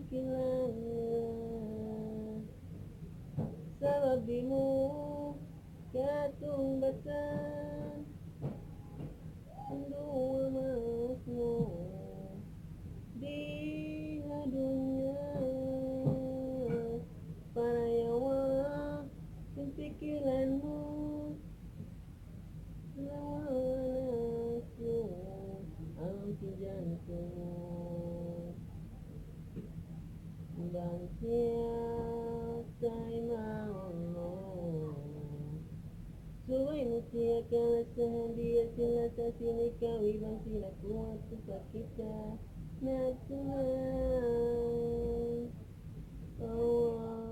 pikiran sababimu katumbatan dua makmu di dunia para yawa pikiranmu lawanku ampi jantung dan siapa mau Suai mutia kala sehandia sila sasini kawi bang sila kuat tupak kita nak tunai. Oh